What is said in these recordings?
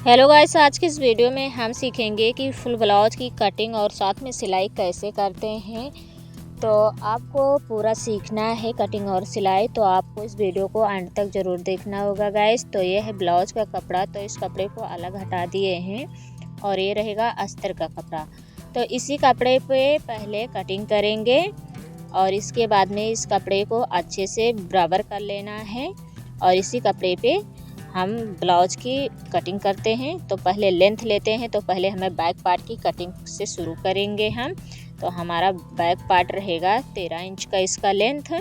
Hello guys, आज की इस वीडियो में हम सीखेंगे कि फुल ब्लाउज की कटिंग और साथ में सिलाई कैसे करते हैं। तो आपको पूरा सीखना है कटिंग और सिलाई, तो आपको इस वीडियो को एंड तक ज़रूर देखना होगा गाइस। तो ये है ब्लाउज का कपड़ा, तो इस कपड़े को अलग हटा दिए हैं और ये रहेगा अस्तर का कपड़ा। तो इसी कपड़े पे पहले कटिंग करेंगे और इसके बाद में इस कपड़े को अच्छे से बराबर कर लेना है और इसी कपड़े पे हम ब्लाउज की कटिंग करते हैं। तो पहले लेंथ लेते हैं, तो पहले हमें बैक पार्ट की कटिंग से शुरू करेंगे हम। तो हमारा बैक पार्ट रहेगा 13 इंच का इसका लेंथ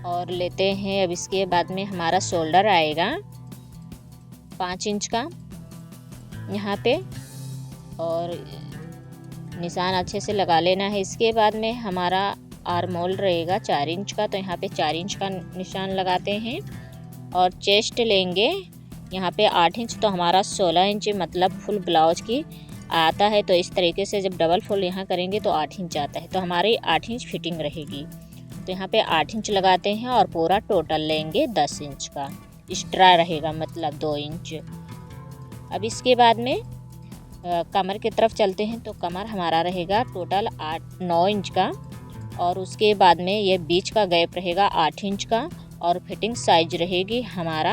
और लेते हैं। अब इसके बाद में हमारा शोल्डर आएगा 5 इंच का यहाँ पे और निशान अच्छे से लगा लेना है। इसके बाद में हमारा आर्म होल रहेगा 4 इंच का, तो यहाँ पे 4 इंच का निशान लगाते हैं और चेस्ट लेंगे यहाँ पे 8 इंच, तो हमारा 16 इंच मतलब फुल ब्लाउज की आता है। तो इस तरीके से जब डबल फोल्ड यहाँ करेंगे तो 8 इंच आता है, तो हमारी 8 इंच फिटिंग रहेगी। तो यहाँ पे 8 इंच लगाते हैं और पूरा टोटल लेंगे 10 इंच का, एक्स्ट्रा रहेगा मतलब 2 इंच। अब इसके बाद में कमर की तरफ चलते हैं, तो कमर हमारा रहेगा टोटल 8-9 इंच का और उसके बाद में ये बीच का गैप रहेगा 8 इंच का और फिटिंग साइज रहेगी हमारा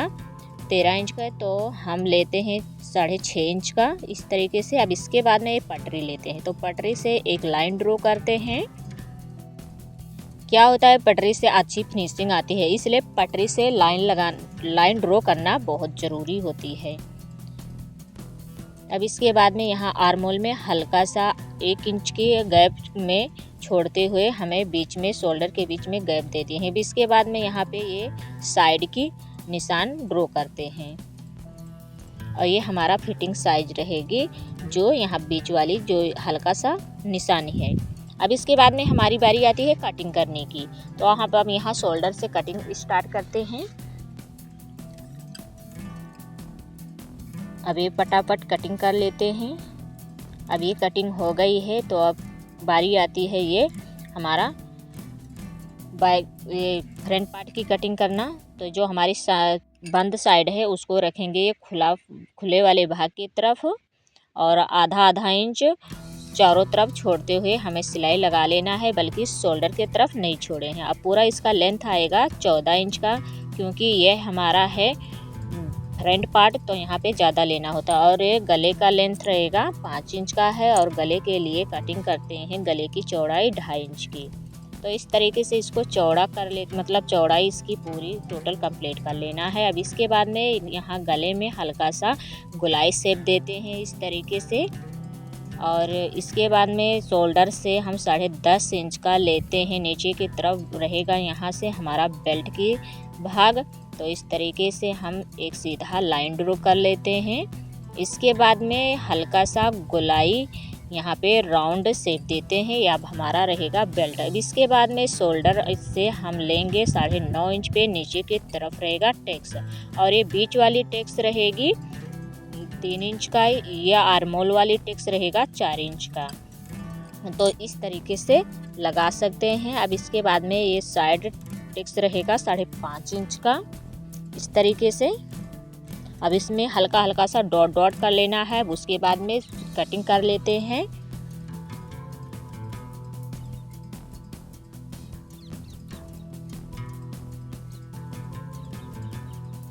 13 इंच का। तो हम लेते हैं 6.5 इंच का इस तरीके से। अब इसके बाद में ये पटरी लेते हैं, तो पटरी से एक लाइन ड्रॉ करते हैं। क्या होता है, पटरी से अच्छी फिनिशिंग आती है, इसलिए पटरी से लाइन ड्रॉ करना बहुत ज़रूरी होती है। अब इसके बाद में यहाँ आर्म होल में हल्का सा 1 इंच के गैप में छोड़ते हुए हमें बीच में शोल्डर के बीच में गैप देते हैं। इसके बाद में यहाँ पे ये साइड की निशान ड्रॉ करते हैं और ये हमारा फिटिंग साइज रहेगी जो यहाँ बीच वाली जो हल्का सा निशानी है। अब इसके बाद में हमारी बारी आती है कटिंग करने की। तो वहाँ पर हम यहाँ शोल्डर से कटिंग स्टार्ट करते हैं। अब ये फटाफट कटिंग कर लेते हैं। अब ये कटिंग हो गई है, तो अब बारी आती है ये हमारा ये फ्रंट पार्ट की कटिंग करना। तो जो हमारी बंद साइड है उसको रखेंगे ये खुले वाले भाग की तरफ और आधा इंच चारों तरफ छोड़ते हुए हमें सिलाई लगा लेना है, बल्कि शोल्डर के तरफ नहीं छोड़े हैं। अब पूरा इसका लेंथ आएगा 14 इंच का, क्योंकि ये हमारा है फ्रंट पार्ट, तो यहाँ पे ज़्यादा लेना होता है। और ये गले का लेंथ रहेगा 5 इंच का है और गले के लिए कटिंग करते हैं गले की चौड़ाई 2.5 इंच की। तो इस तरीके से इसको चौड़ा कर ले, मतलब चौड़ाई इसकी पूरी टोटल कंप्लीट कर लेना है। अब इसके बाद में यहाँ गले में हल्का सा गोलाई शेप देते हैं इस तरीके से और इसके बाद में शोल्डर से हम 10.5 इंच का लेते हैं। नीचे की तरफ रहेगा यहाँ से हमारा बेल्ट की भाग। तो इस तरीके से हम एक सीधा लाइन ड्रॉ कर लेते हैं। इसके बाद में हल्का सा गोलाई यहाँ पे राउंड शेप देते हैं, या अब हमारा रहेगा बेल्ट। अब इसके बाद में शोल्डर इससे हम लेंगे 9.5 इंच पे, नीचे की तरफ रहेगा टेक्स और ये बीच वाली टेक्स रहेगी 3 इंच का, या आर्म होल वाली टेक्स रहेगा 4 इंच का। तो इस तरीके से लगा सकते हैं। अब इसके बाद में ये साइड टेक्स रहेगा 5.5 इंच का इस तरीके से। अब इसमें हल्का हल्का सा डॉट कर लेना है। उसके बाद में कटिंग कर लेते हैं।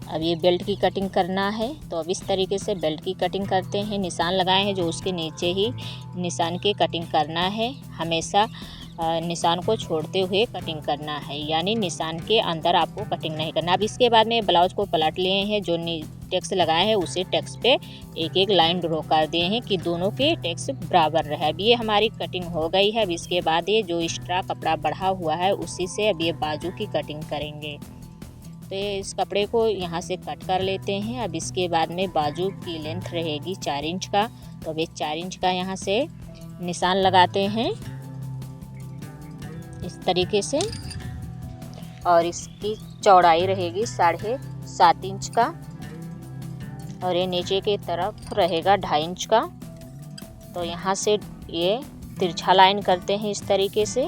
अब ये बेल्ट की कटिंग करना है, तो अब इस तरीके से बेल्ट की कटिंग करते हैं। निशान लगाए हैं जो उसके नीचे ही निशान की कटिंग करना है। हमेशा निशान को छोड़ते हुए कटिंग करना है, यानी निशान के अंदर आपको कटिंग नहीं करना। अब इसके बाद में ब्लाउज को पलट लिए हैं, जो टेक्स लगाए हैं उसी टेक्स पे एक लाइन ड्रॉ कर दिए हैं कि दोनों के टेक्स बराबर रहे। अब ये हमारी कटिंग हो गई है। अब इसके बाद ये जो एक्स्ट्रा कपड़ा बढ़ा हुआ है उसी से अब ये बाजू की कटिंग करेंगे। तो इस कपड़े को यहाँ से कट कर लेते हैं। अब इसके बाद में बाजू की लेंथ रहेगी 4 इंच का, तो अब ये 4 इंच का यहाँ से निशान लगाते हैं इस तरीके से और इसकी चौड़ाई रहेगी 7.5 इंच का और ये नीचे की तरफ रहेगा 2.5 इंच का। तो यहाँ से ये तिरछा लाइन करते हैं इस तरीके से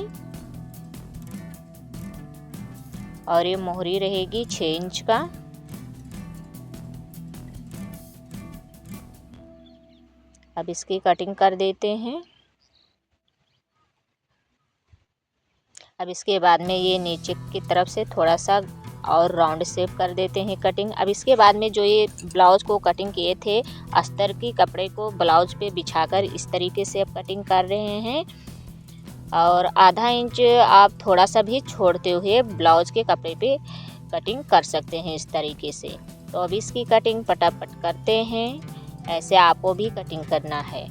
और ये मोहरी रहेगी 6 इंच का अब इसकी कटिंग कर देते हैं। अब इसके बाद में ये नीचे की तरफ से थोड़ा सा और राउंड शेप कर देते हैं कटिंग। अब इसके बाद में जो ये ब्लाउज़ को कटिंग किए थे अस्तर की कपड़े को ब्लाउज़ पे बिछाकर इस तरीके से अब कटिंग कर रहे हैं। और आधा इंच आप थोड़ा सा भी छोड़ते हुए ब्लाउज़ के कपड़े पे कटिंग कर सकते हैं इस तरीके से। तो अब इसकी कटिंग फटाफट करते हैं, ऐसे आपको भी कटिंग करना है।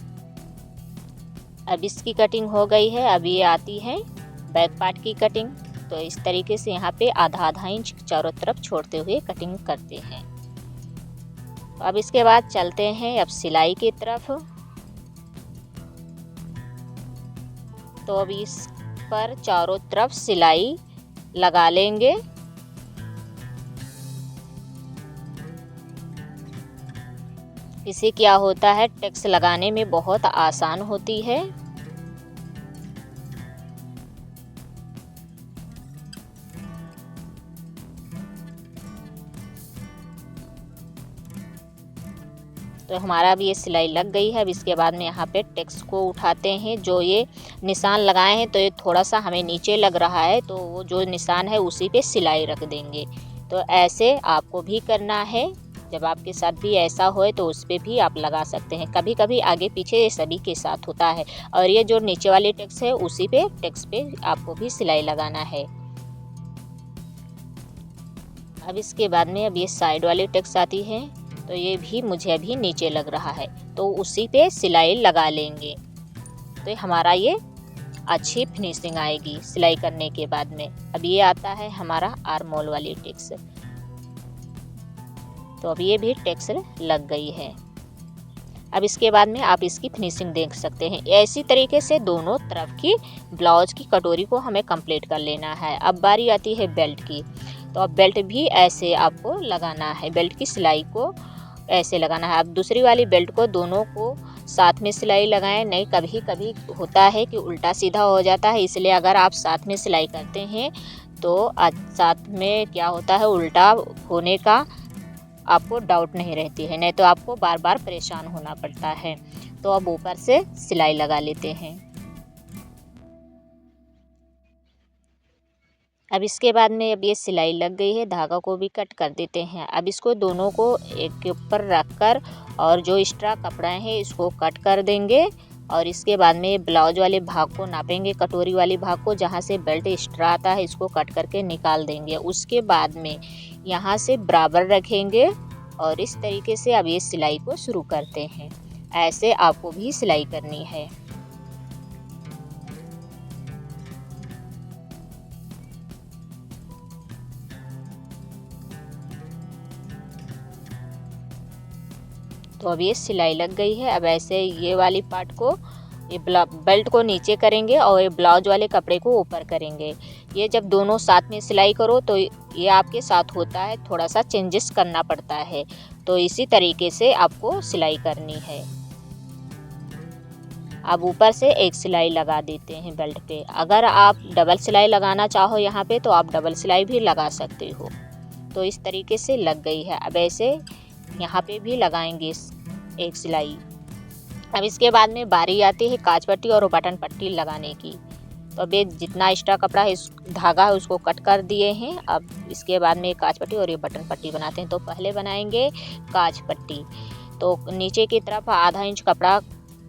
अब इसकी कटिंग हो गई है। अब ये आती है बैक पार्ट की कटिंग। तो इस तरीके से यहाँ पे आधा इंच चारों तरफ छोड़ते हुए कटिंग करते हैं। अब इसके बाद चलते हैं अब सिलाई की तरफ। तो अब इस पर चारों तरफ सिलाई लगा लेंगे। इससे क्या होता है, टैक्स लगाने में बहुत आसान होती है। तो हमारा भी ये सिलाई लग गई है। अब इसके बाद में यहाँ पे टैक्स को उठाते हैं। जो ये निशान लगाए हैं तो ये थोड़ा सा हमें नीचे लग रहा है, तो वो जो निशान है उसी पे सिलाई रख देंगे। तो ऐसे आपको भी करना है। जब आपके साथ भी ऐसा होए तो उस पर भी आप लगा सकते हैं। कभी कभी आगे पीछे ये सभी के साथ होता है। और ये जो नीचे वाली टैक्स है उसी पे टैक्स पे आपको भी सिलाई लगाना है। अब इसके बाद में अब ये साइड वाली टैक्स आती है, तो ये भी मुझे अभी नीचे लग रहा है, तो उसी पे सिलाई लगा लेंगे। तो हमारा ये अच्छी फिनिशिंग आएगी सिलाई करने के बाद में। अब ये आता है हमारा आर्म होल वाली टैक्स। तो अब ये भी टैक्स लग गई है। अब इसके बाद में आप इसकी फिनिशिंग देख सकते हैं। ऐसी तरीके से दोनों तरफ की ब्लाउज की कटोरी को हमें कंप्लीट कर लेना है। अब बारी आती है बेल्ट की। तो अब बेल्ट भी ऐसे आपको लगाना है। बेल्ट की सिलाई को ऐसे लगाना है। अब दूसरी वाली बेल्ट को दोनों को साथ में सिलाई लगाएं। नहीं, कभी कभी होता है कि उल्टा सीधा हो जाता है, इसलिए अगर आप साथ में सिलाई करते हैं तो साथ में क्या होता है, उल्टा होने का आपको डाउट नहीं रहती है, नहीं तो आपको बार बार परेशान होना पड़ता है। तो अब ऊपर से सिलाई लगा लेते हैं। अब इसके बाद में अब ये सिलाई लग गई है, धागा को भी कट कर देते हैं। अब इसको दोनों को एक के ऊपर रख कर और जो एक्स्ट्रा कपड़ा है इसको कट कर देंगे। और इसके बाद में ब्लाउज वाले भाग को नापेंगे, कटोरी वाले भाग को, जहाँ से बेल्ट एक्स्ट्रा आता है इसको कट करके निकाल देंगे। उसके बाद में यहाँ से बराबर रखेंगे और इस तरीके से अब ये सिलाई को शुरू करते हैं। ऐसे आपको भी सिलाई करनी है। तो अब ये सिलाई लग गई है। अब ऐसे ये वाली पार्ट को, ये बेल्ट को नीचे करेंगे और ये ब्लाउज वाले कपड़े को ऊपर करेंगे। ये जब दोनों साथ में सिलाई करो तो ये आपके साथ होता है, थोड़ा सा चेंजेस करना पड़ता है। तो इसी तरीके से आपको सिलाई करनी है। अब ऊपर से एक सिलाई लगा देते हैं बेल्ट पे। अगर आप डबल सिलाई लगाना चाहो यहाँ पे तो आप डबल सिलाई भी लगा सकते हो। तो इस तरीके से लग गई है। अब ऐसे यहाँ पे भी लगाएंगे एक सिलाई। अब इसके बाद में बारी आती है काज पट्टी और बटन पट्टी लगाने की। तो अब ये जितना एक्स्ट्रा कपड़ा है, इस धागा है, उसको कट कर दिए हैं। अब इसके बाद में काज पट्टी और ये बटन पट्टी बनाते हैं। तो पहले बनाएंगे काज पट्टी। तो नीचे की तरफ आधा इंच कपड़ा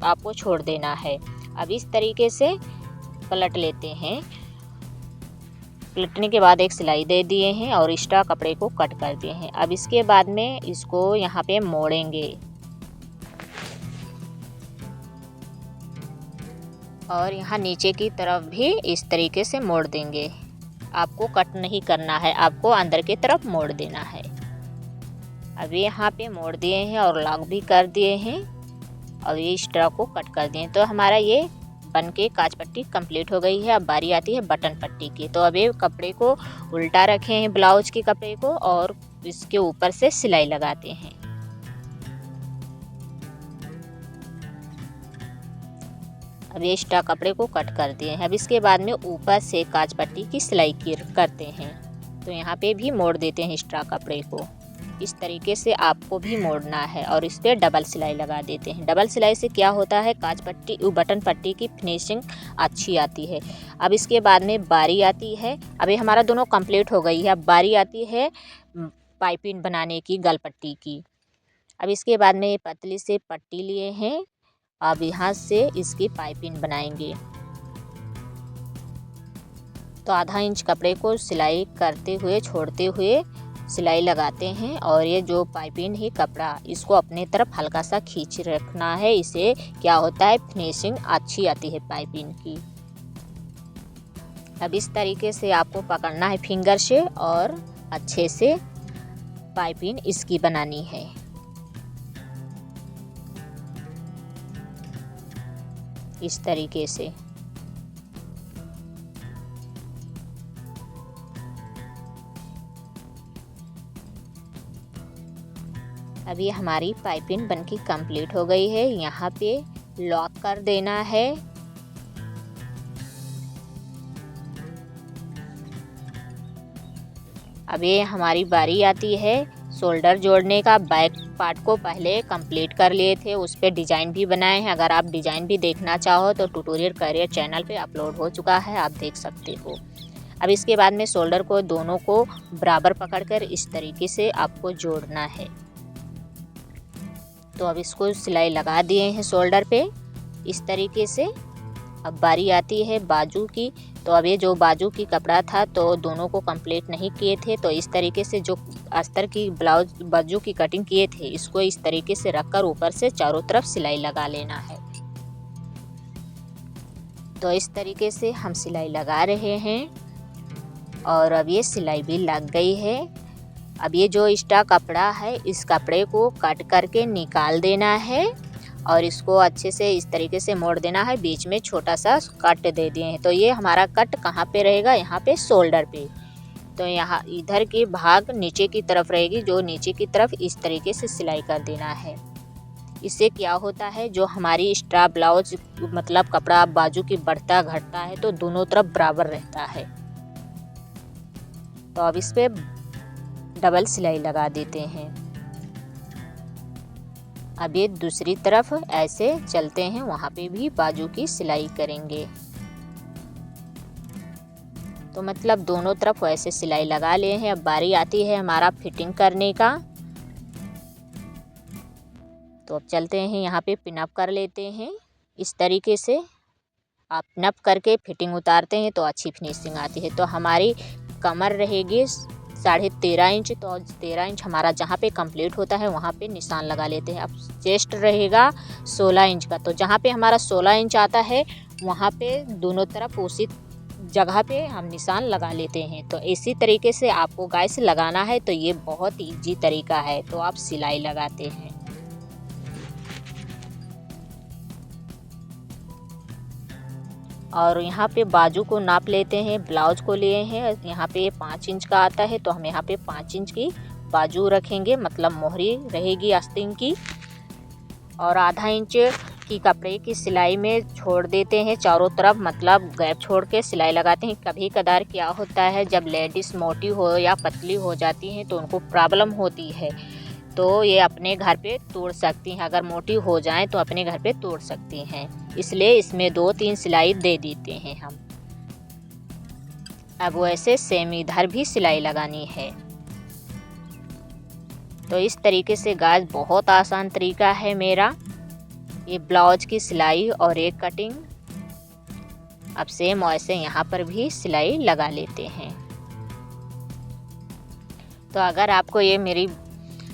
आपको छोड़ देना है। अब इस तरीके से पलट लेते हैं। पलटने के बाद एक सिलाई दे दिए हैं और एक्स्ट्रा कपड़े को कट कर दिए हैं। अब इसके बाद में इसको यहाँ पे मोड़ेंगे और यहाँ नीचे की तरफ भी इस तरीके से मोड़ देंगे। आपको कट नहीं करना है, आपको अंदर की तरफ मोड़ देना है। अब यहाँ पे मोड़ दिए हैं और लॉक भी कर दिए हैं और ये एक्स्ट्रा को कट कर दिए। तो हमारा ये बन के काज पट्टी कंप्लीट हो गई है। अब बारी आती है बटन पट्टी की। तो अब ये कपड़े को उल्टा रखे हैं, ब्लाउज के कपड़े को, और इसके ऊपर से सिलाई लगाते हैं। अब ये एक्स्ट्रा कपड़े को कट कर दिए हैं। अब इसके बाद में ऊपर से काज पट्टी की सिलाई करते हैं। तो यहाँ पे भी मोड़ देते हैं एक्स्ट्रा कपड़े को इस तरीके से आपको भी मोड़ना है और इस पर डबल सिलाई लगा देते हैं। डबल सिलाई से क्या होता है, काज पट्टी बटन पट्टी की फिनिशिंग अच्छी आती है। अब इसके बाद में बारी आती है, अभी हमारा दोनों कंप्लीट हो गई है। अब बारी आती है पाइपिंग बनाने की, गल पट्टी की। अब इसके बाद में ये पतली से पट्टी लिए हैं, अब यहाँ से इसकी पाइपिंग बनाएंगे। तो आधा इंच कपड़े को सिलाई करते हुए छोड़ते हुए सिलाई लगाते हैं और ये जो पाइपिंग है कपड़ा, इसको अपने तरफ हल्का सा खींच रखना है। इसे क्या होता है, फिनिशिंग अच्छी आती है पाइपिंग की। अब इस तरीके से आपको पकड़ना है फिंगर से और अच्छे से पाइपिंग इसकी बनानी है। इस तरीके से अभी हमारी पाइपिंग बनके कंप्लीट हो गई है। यहाँ पे लॉक कर देना है। अब ये हमारी बारी आती है शोल्डर जोड़ने का। बैक पार्ट को पहले कंप्लीट कर लिए थे, उस पर डिज़ाइन भी बनाए हैं। अगर आप डिज़ाइन भी देखना चाहो तो ट्यूटोरियल करियर चैनल पे अपलोड हो चुका है, आप देख सकते हो। अब इसके बाद में शोल्डर को दोनों को बराबर पकड़कर इस तरीके से आपको जोड़ना है। तो अब इसको सिलाई लगा दिए हैं शोल्डर पे इस तरीके से। अब बारी आती है बाजू की। तो अब ये जो बाजू की कपड़ा था तो दोनों को कंप्लीट नहीं किए थे, तो इस तरीके से जो अस्तर की ब्लाउज बाजू की कटिंग किए थे, इसको इस तरीके से रखकर ऊपर से चारों तरफ सिलाई लगा लेना है। तो इस तरीके से हम सिलाई लगा रहे हैं और अब ये सिलाई भी लग गई है। अब ये जो एक्स्ट्रा कपड़ा है, इस कपड़े को कट करके निकाल देना है और इसको अच्छे से इस तरीके से मोड़ देना है। बीच में छोटा सा कट दे दिए हैं। तो ये हमारा कट कहाँ पे रहेगा, यहाँ पे शोल्डर पे। तो यहाँ इधर की भाग नीचे की तरफ रहेगी, जो नीचे की तरफ इस तरीके से सिलाई कर देना है। इससे क्या होता है, जो हमारी एक्स्ट्रा ब्लाउज मतलब कपड़ा बाजू की बढ़ता घटता है तो दोनों तरफ बराबर रहता है। तो अब इस पर डबल सिलाई लगा देते हैं। अब ये दूसरी तरफ ऐसे चलते हैं, वहाँ पे भी बाजू की सिलाई करेंगे। तो मतलब दोनों तरफ ऐसे सिलाई लगा लिए हैं। अब बारी आती है हमारा फिटिंग करने का। तो अब चलते हैं, यहाँ पे पिन अप कर लेते हैं। इस तरीके से आप नप करके फिटिंग उतारते हैं तो अच्छी फिनिशिंग आती है। तो हमारी कमर रहेगी 13.5 इंच, तो 13 इंच हमारा जहाँ पे कंप्लीट होता है वहाँ पे निशान लगा लेते हैं। अब चेस्ट रहेगा 16 इंच का, तो जहाँ पे हमारा 16 इंच आता है वहाँ पे दोनों तरफ उसी जगह पे हम निशान लगा लेते हैं। तो इसी तरीके से आपको गाइस लगाना है। तो ये बहुत ईजी तरीका है। तो आप सिलाई लगाते हैं और यहाँ पे बाजू को नाप लेते हैं। ब्लाउज को लिए हैं, यहाँ पे 5 इंच का आता है, तो हम यहाँ पे 5 इंच की बाजू रखेंगे, मतलब मोहरी रहेगी आस्तीन की। और आधा इंच की कपड़े की सिलाई में छोड़ देते हैं चारों तरफ, मतलब गैप छोड़ के सिलाई लगाते हैं। कभी कदार क्या होता है, जब लेडीज़ मोटी हो या पतली हो जाती हैं तो उनको प्रॉब्लम होती है, तो ये अपने घर पे तोड़ सकती हैं। अगर मोटी हो जाएं तो अपने घर पे तोड़ सकती हैं, इसलिए इसमें 2-3 सिलाई दे देते हैं हम। अब वैसे सेम इधर भी सिलाई लगानी है। तो इस तरीके से गाइस बहुत आसान तरीका है मेरा, ये ब्लाउज की सिलाई और एक कटिंग। अब सेम वैसे यहाँ पर भी सिलाई लगा लेते हैं। तो अगर आपको ये मेरी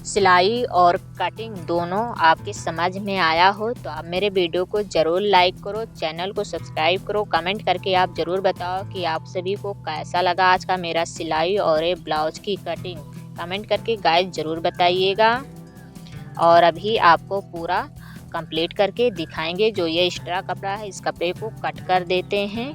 सिलाई और कटिंग दोनों आपके समझ में आया हो तो आप मेरे वीडियो को ज़रूर लाइक करो, चैनल को सब्सक्राइब करो। कमेंट करके आप ज़रूर बताओ कि आप सभी को कैसा लगा आज का मेरा सिलाई और ये ब्लाउज की कटिंग। कमेंट करके गाइस ज़रूर बताइएगा। और अभी आपको पूरा कंप्लीट करके दिखाएंगे। जो ये एक्स्ट्रा कपड़ा है, इस कपड़े को कट कर देते हैं।